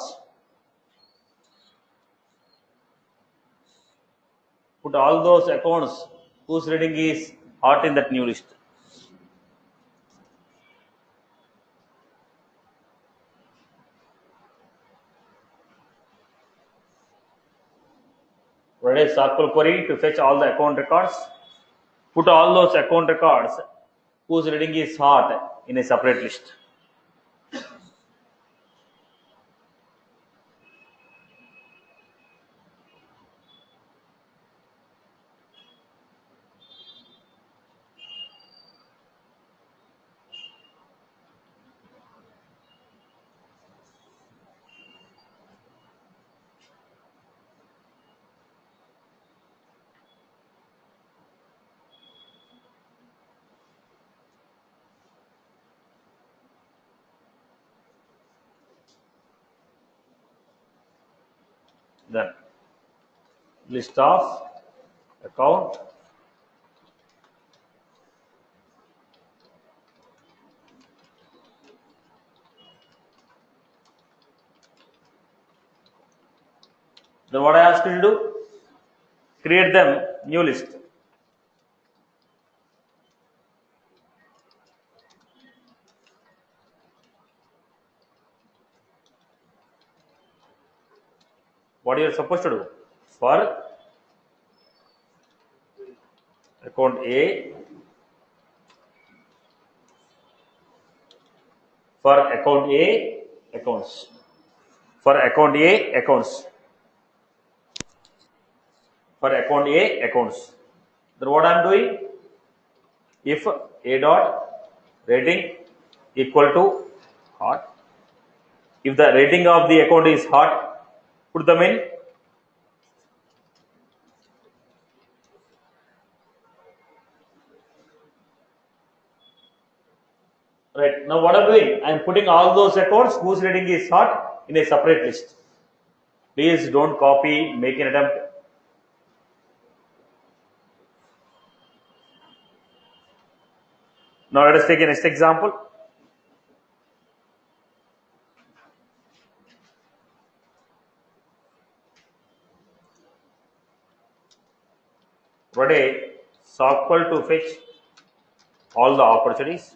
Speaker 1: Put all those accounts whose rating is hot in that new list. Write a SQL query to fetch all the account records. Put all those account records whose rating is hot in a separate list. Then list of account then what I asked you to do, create them new list. What you are supposed to do, for account A, for account A accounts, for account A accounts, for account A accounts. Then what I am doing, if A dot rating equal to hot, if the rating of the account is hot, put them in. Right, now what I'm doing, I'm putting all those accounts whose rating is hot in a separate list. Please don't copy, make an attempt. Now let us take a next example. Write a SQL to fetch all the opportunities.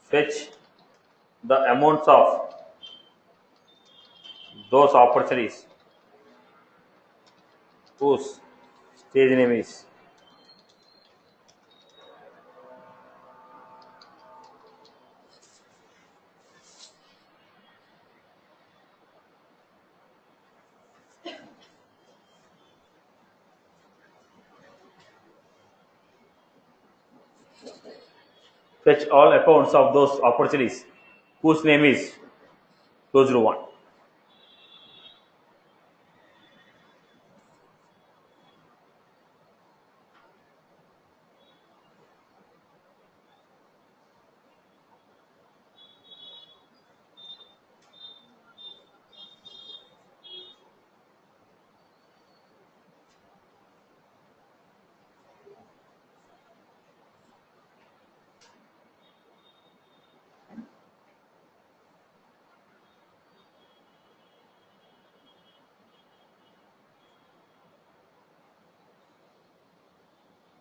Speaker 1: Fetch the amounts of those opportunities whose stage name is fetch all accounts of those opportunities whose name is 201.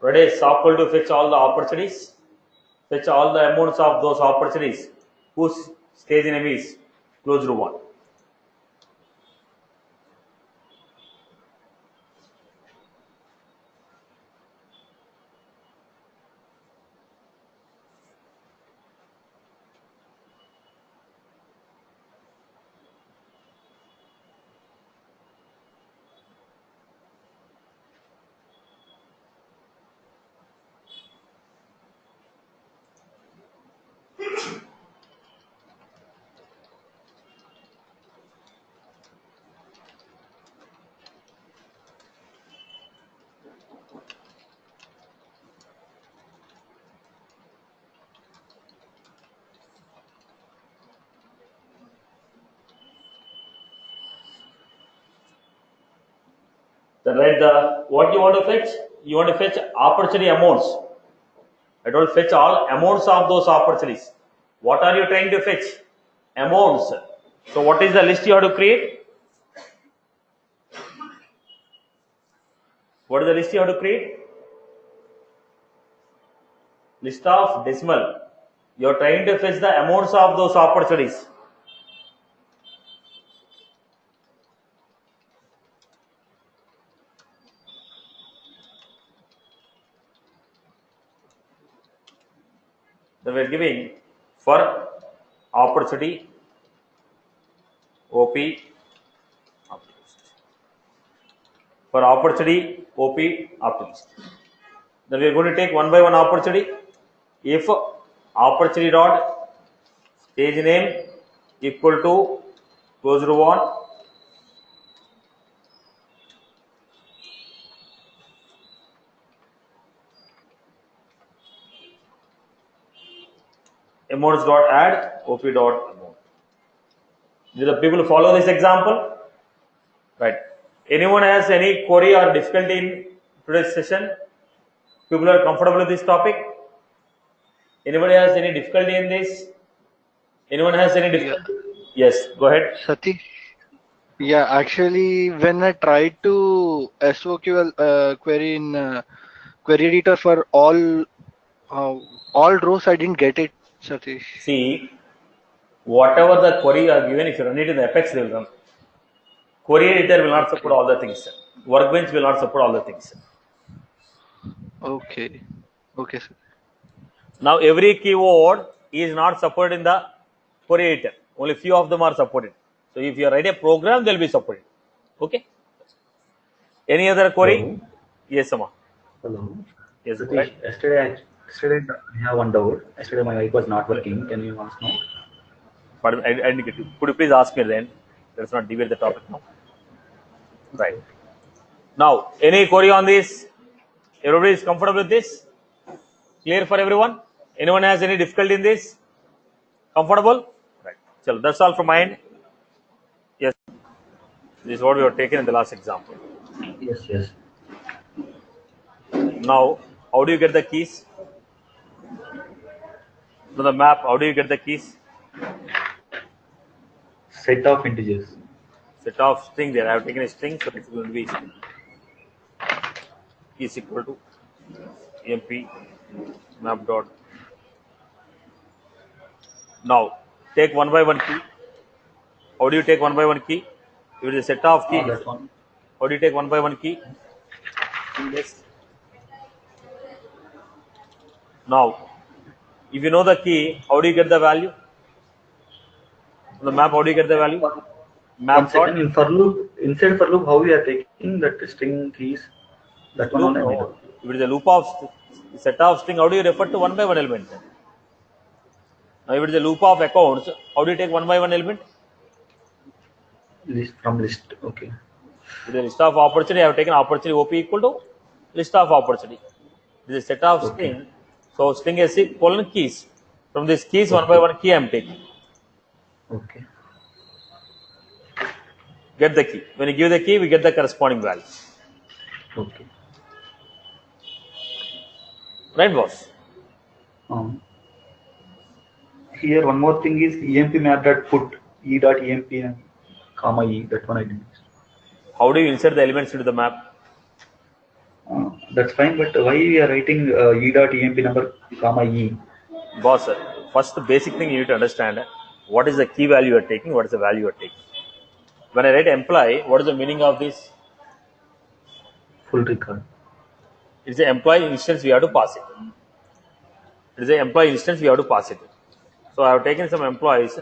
Speaker 1: Ready, Sokl to fetch all the opportunities, fetch all the amounts of those opportunities whose stage name is closed 1. Then write the what you want to fetch. You want to fetch opportunity amounts. I don't fetch all amounts of those opportunities. What are you trying to fetch? Amounts. So what is the list you have to create? What is the list you have to create? List of decimal. You are trying to fetch the amounts of those opportunities. Then we are giving for opportunity OP. For opportunity OP optimist. Then we are going to take one by one opportunity. If opportunity dot stage name equal to closed 1, amounts dot add OP dot amount. Do the people follow this example? Right. Anyone has any query or difficulty in today's session? People are comfortable with this topic? Anybody has any difficulty in this? Anyone has any difficulty?
Speaker 3: Yeah.
Speaker 1: Yes, go ahead.
Speaker 3: Satish. Yeah, actually, when I tried to SOQL query in query editor for all rows, I didn't get it, Satish.
Speaker 1: See, whatever the query are given, if you run it in the Apex, they will run. Query editor will not support all the things. Workbench will not support all the things.
Speaker 3: Okay. Okay, sir.
Speaker 1: Now every keyword is not supported in the query editor. Only few of them are supported. So if you write a program, they'll be supported. Okay. Any other query?
Speaker 4: Hello.
Speaker 1: Yes, Amma.
Speaker 4: Hello.
Speaker 1: Yes, go
Speaker 4: Satish,
Speaker 1: ahead.
Speaker 4: yesterday I have one doubt. Yesterday my mic was not working. Can you ask now?
Speaker 1: But I didn't get you. Could you please ask me then? Let's not deviate the topic now. Right. Now, any query on this? Everybody is comfortable with this? Clear for everyone? Anyone has any difficulty in this? Comfortable? Right. So that's all from my end. Yes. This is what we have taken in the last example.
Speaker 4: Yes.
Speaker 1: Now, how do you get the keys? To the map, how do you get the keys?
Speaker 4: Set of integers.
Speaker 1: Set of string there. I have taken a string, so it's going to be string. Is equal to emp map dot. Now, take one by one key. How do you take one by one key? If it is a set of keys,
Speaker 4: That one.
Speaker 1: how do you take one by one key? Yes. Now, if you know the key, how do you get the value? The map, how do you get the value? Map
Speaker 4: One second. In for loop, inside for loop, how we are taking that string keys? That one
Speaker 1: loop.
Speaker 4: only I
Speaker 1: No.
Speaker 4: know.
Speaker 1: If it is a loop of set of string, how do you refer to one by one element? Now, if it is a loop of accounts, how do you take one by one element?
Speaker 4: List from list. Okay.
Speaker 1: With a list of opportunity, I have taken opportunity OP equal to list of opportunity. This is a set of string. So string is colon keys. From this keys, one by one key I am taking.
Speaker 4: Okay.
Speaker 1: Get the key. When you give the key, we get the corresponding value.
Speaker 4: Okay.
Speaker 1: Right, boss?
Speaker 4: Here one more thing is emp map dot put e dot emp and comma e. That one I didn't.
Speaker 1: How do you insert the elements into the map?
Speaker 4: That's fine, but why we are writing e dot emp number comma e?
Speaker 1: Boss, first the basic thing you need to understand, what is the key value you are taking, what is the value you are taking. When I write employee, what is the meaning of this?
Speaker 4: Full record.
Speaker 1: It's the employee instance we have to pass it. It is the employee instance we have to pass it. So I have taken some employees.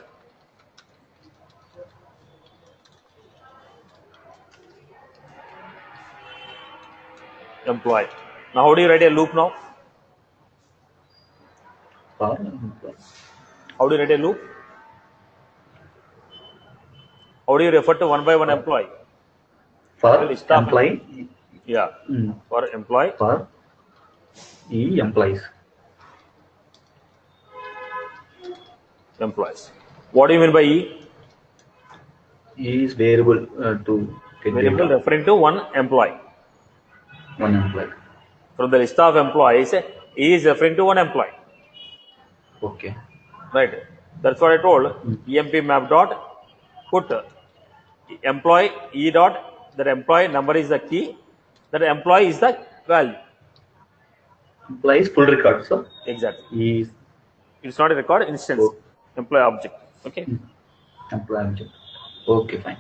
Speaker 1: Employee. Now how do you write a loop now?
Speaker 4: For
Speaker 1: How do you write a loop? How do you refer to one by one employee? List of
Speaker 4: employee.
Speaker 1: Yeah. For employee.
Speaker 4: For e employees.
Speaker 1: Employees. What do you mean by E?
Speaker 4: E is variable to get
Speaker 1: Variable
Speaker 4: data.
Speaker 1: referring to one employee.
Speaker 4: One employee.
Speaker 1: From the list of employees, E is referring to one employee.
Speaker 4: Okay.
Speaker 1: Right. That's what I told. EMP map dot put employee E dot, that employee number is the key, that employee is the value.
Speaker 4: Employee is full record. So
Speaker 1: Exactly.
Speaker 4: E is
Speaker 1: It's not a record instance. Employee object. Okay.
Speaker 4: employee object. Okay, fine.